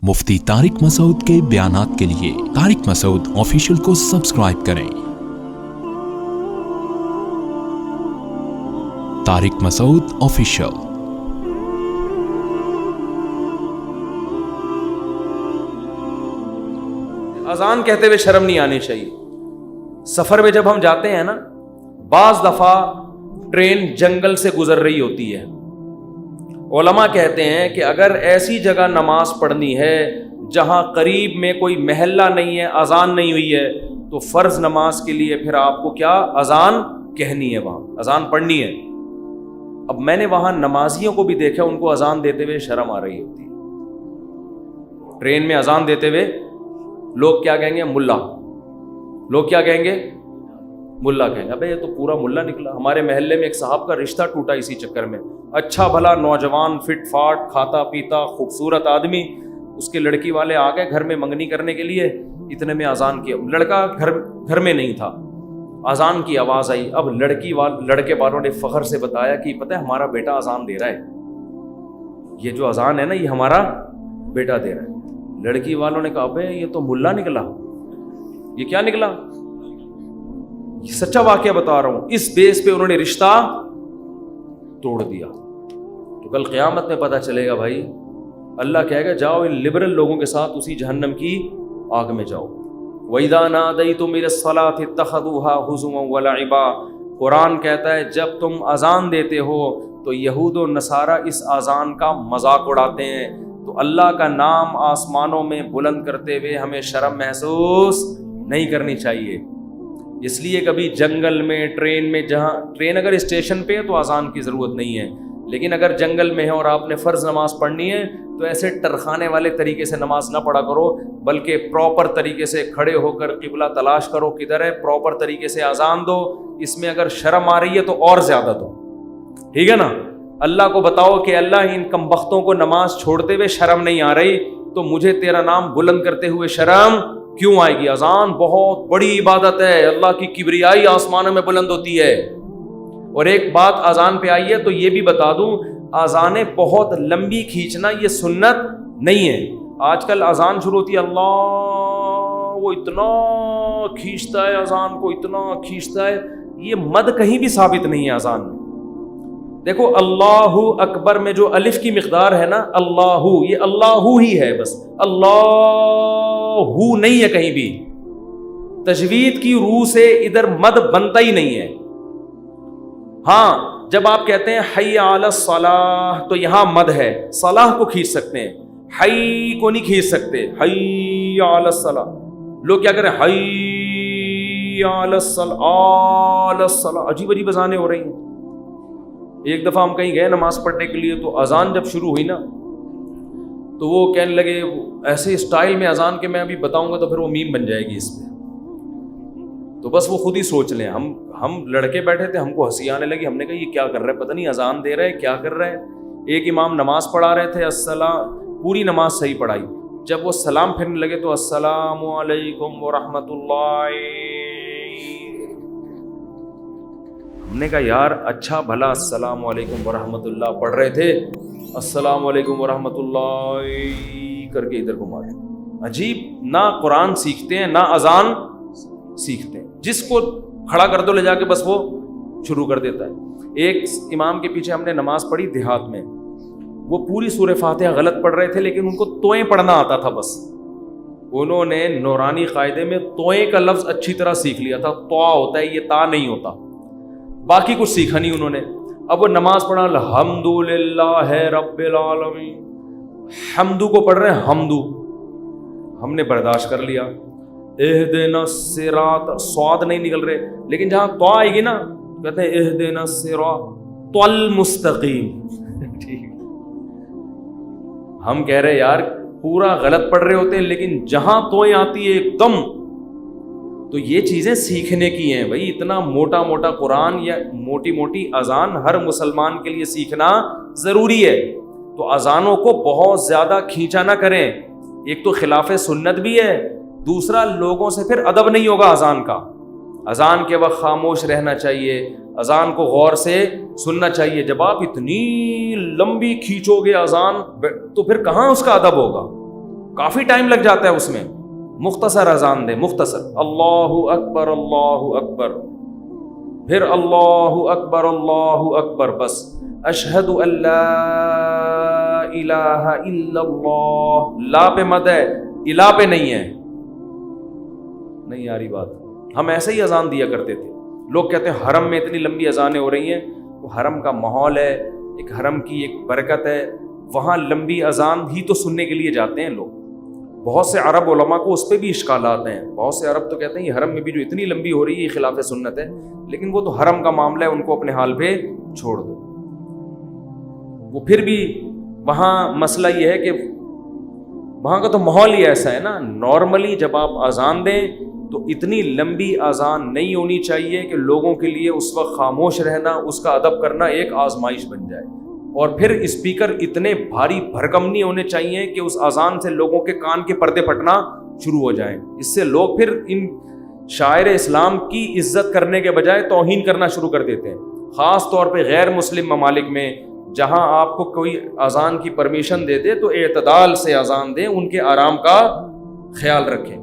مفتی طارق مسعود کے بیانات کے لیے طارق مسعود آفیشیل کو سبسکرائب کریں۔ طارق مسعود آفیشیل۔ اذان کہتے ہوئے شرم نہیں آنی چاہیے۔ سفر میں جب ہم جاتے ہیں نا، بعض دفعہ ٹرین جنگل سے گزر رہی ہوتی ہے، علماء کہتے ہیں کہ اگر ایسی جگہ نماز پڑھنی ہے جہاں قریب میں کوئی محلہ نہیں ہے، اذان نہیں ہوئی ہے، تو فرض نماز کے لیے پھر آپ کو کیا اذان کہنی ہے، وہاں اذان پڑھنی ہے۔ اب میں نے وہاں نمازیوں کو بھی دیکھا، ان کو اذان دیتے ہوئے شرم آ رہی ہوتی ہے۔ ٹرین میں اذان دیتے ہوئے لوگ کیا کہیں گے؟ ملا۔ لوگ کیا کہیں گے؟ ملا کہیں گے۔ ابے یہ تو پورا ملا نکلا۔ ہمارے محلے میں ایک صاحب کا رشتہ ٹوٹا اسی چکر میں، اچھا بھلا نوجوان، فٹ فاٹ، کھاتا پیتا، خوبصورت آدمی، اس کے لڑکی والے آ گئے گھر میں منگنی کرنے کے لیے، اتنے میں اذان کیا، لڑکا گھر میں نہیں تھا، اذان کی آواز آئی۔ اب لڑکے والوں نے فخر سے بتایا کہ پتہ ہے ہمارا بیٹا اذان دے رہا ہے، یہ جو اذان ہے نا یہ ہمارا بیٹا دے رہا ہے۔ لڑکی والوں نے کہا ابے یہ تو ملا نکلا، یہ کیا نکلا؟ یہ سچا واقعہ بتا رہا ہوں۔ اس بیس پہ انہوں نے رشتہ توڑ دیا۔ تو کل قیامت میں پتہ چلے گا بھائی، اللہ کہے گا جاؤ ان لبرل لوگوں کے ساتھ اسی جہنم کی آگ میں جاؤ۔ وَإِذَا نَادَيْتُمْ إِلَى الصَّلَاةِ اتَّخَذُوهَا هُزُوًا وَلَعِبًا۔ قرآن کہتا ہے جب تم اذان دیتے ہو تو یہود و نصارہ اس اذان کا مذاق اڑاتے ہیں۔ تو اللہ کا نام آسمانوں میں بلند کرتے ہوئے ہمیں شرم محسوس نہیں کرنی چاہیے۔ اس لیے کبھی جنگل میں، ٹرین میں، جہاں ٹرین اگر اسٹیشن پہ ہے تو اذان کی ضرورت نہیں ہے، لیکن اگر جنگل میں ہے اور آپ نے فرض نماز پڑھنی ہے تو ایسے ٹرخانے والے طریقے سے نماز نہ پڑھا کرو، بلکہ پراپر طریقے سے کھڑے ہو کر قبلہ تلاش کرو کدھر ہے، پراپر طریقے سے اذان دو۔ اس میں اگر شرم آ رہی ہے تو اور زیادہ دو، ٹھیک ہے نا؟ اللہ کو بتاؤ کہ اللہ ان کمبختوں کو نماز چھوڑتے ہوئے شرم نہیں آ رہی، تو مجھے تیرا نام بلند کرتے ہوئے شرم کیوں آئے گی؟ اذان بہت بڑی عبادت ہے، اللہ کی کبریائی آسمانوں میں بلند ہوتی ہے۔ اور ایک بات اذان پہ آئی ہے تو یہ بھی بتا دوں، اذانیں بہت لمبی کھینچنا یہ سنت نہیں ہے۔ آج کل اذان شروع ہوتی ہے، اللہ وہ اتنا کھینچتا ہے اذان کو، اتنا کھینچتا ہے، یہ مد کہیں بھی ثابت نہیں ہے اذان میں۔ دیکھو اللہ اکبر میں جو الف کی مقدار ہے نا، اللہ، یہ اللہ ہی ہے، بس اللہ نہیں ہے کہیں بھی۔ تجوید کی روح سے ادھر مد بنتا ہی نہیں ہے۔ ہاں جب آپ کہتے ہیں حی علی الصلاح تو یہاں مد ہے، صلاح کو کھینچ سکتے ہیں، حی کو نہیں کھینچ سکتے۔ حی علی الصلاح، لوگ کیا کریں؟ حی علی الصلاح، عجیب عجیب اذانیں ہو رہی ہیں۔ ایک دفعہ ہم کہیں گئے نماز پڑھنے کے لیے، تو اذان جب شروع ہوئی نا تو وہ کہنے لگے ایسے اسٹائل میں اذان کے، میں ابھی بتاؤں گا تو پھر وہ میم بن جائے گی اس پہ، تو بس وہ خود ہی سوچ لیں۔ ہم لڑکے بیٹھے تھے، ہم کو ہنسی آنے لگی، ہم نے کہا یہ کیا کر رہا ہے، پتہ نہیں اذان دے رہا ہے کیا کر رہا ہے۔ ایک امام نماز پڑھا رہے تھے، السلام، پوری نماز صحیح پڑھائی، جب وہ سلام پھرنے لگے تو السلام علیکم ورحمۃ اللہ۔ ہم نے کہا یار اچھا بھلا السلام علیکم ورحمۃ اللہ پڑھ رہے تھے، السلام علیکم ورحمۃ اللہ کر کے ادھر گھما دیں۔ عجیب، نہ قرآن سیکھتے ہیں نہ اذان سیکھتے ہیں، جس کو کھڑا کر دو لے جا کے بس وہ شروع کر دیتا ہے۔ ایک امام کے پیچھے ہم نے نماز پڑھی دیہات میں، وہ پوری سورہ فاتحہ غلط پڑھ رہے تھے لیکن ان کو توئیں پڑھنا آتا تھا، بس انہوں نے نورانی قاعدے میں توئیں کا لفظ اچھی طرح سیکھ لیا تھا، طا ہوتا ہے یہ تا نہیں ہوتا، باقی کچھ سیکھا نہیں انہوں نے۔ اب وہ نماز پڑھا الحمدللہ رب العالمین، حمدو کو پڑھ رہے ہیں حمدو، ہم نے برداشت کر لیا۔ اہدنا الصراط، سواد نہیں نکل رہے، لیکن جہاں طا آئے گی نا کہتے ہیں اہدنا الصراط المستقیم۔ ٹھیک، ہم کہہ رہے یار پورا غلط پڑھ رہے ہوتے ہیں، لیکن جہاں توئیں آتی ہے ایک دم، تو یہ چیزیں سیکھنے کی ہیں بھائی۔ اتنا موٹا موٹا قرآن یا موٹی موٹی اذان ہر مسلمان کے لیے سیکھنا ضروری ہے۔ تو اذانوں کو بہت زیادہ کھینچا نہ کریں، ایک تو خلاف سنت بھی ہے، دوسرا لوگوں سے پھر ادب نہیں ہوگا اذان کا۔ اذان کے وقت خاموش رہنا چاہیے، اذان کو غور سے سننا چاہیے۔ جب آپ اتنی لمبی کھینچو گے اذان تو پھر کہاں اس کا ادب ہوگا؟ کافی ٹائم لگ جاتا ہے اس میں. مختصر اذان دے, مختصر, اللہ اکبر اللہ اکبر, پھر اللہ اکبر, بس. اشہد ان لا الہ الا اللہ, لا پہ مد ہے, الہ پہ نہیں ہے. نہیں آ رہی بات. ہم ایسے ہی اذان دیا کرتے تھے. لوگ کہتے ہیں حرم میں اتنی لمبی اذانیں ہو رہی ہیں. وہ حرم کا ماحول ہے, ایک حرم کی ایک برکت ہے, وہاں لمبی اذان ہی تو سننے کے لیے جاتے ہیں لوگ. بہت سے عرب علماء کو اس پہ بھی اشکالات ہیں. بہت سے عرب تو کہتے ہیں یہ حرم میں بھی جو اتنی لمبی ہو رہی ہے یہ خلاف سنت ہے, لیکن وہ تو حرم کا معاملہ ہے, ان کو اپنے حال پہ چھوڑ دو. وہ پھر بھی وہاں مسئلہ یہ ہے کہ وہاں کا تو ماحول ہی ایسا ہے نا. نارملی جب آپ اذان دیں تو اتنی لمبی اذان نہیں ہونی چاہیے کہ لوگوں کے لیے اس وقت خاموش رہنا, اس کا ادب کرنا ایک آزمائش بن جائے. اور پھر اسپیکر اتنے بھاری بھرکم نہیں ہونے چاہیے کہ اس اذان سے لوگوں کے کان کے پردے پھٹنا شروع ہو جائیں. اس سے لوگ پھر ان شاعر اسلام کی عزت کرنے کے بجائے توہین کرنا شروع کر دیتے ہیں. خاص طور پہ غیر مسلم ممالک میں جہاں آپ کو کوئی اذان کی پرمیشن دے دے تو اعتدال سے اذان دیں, ان کے آرام کا خیال رکھیں.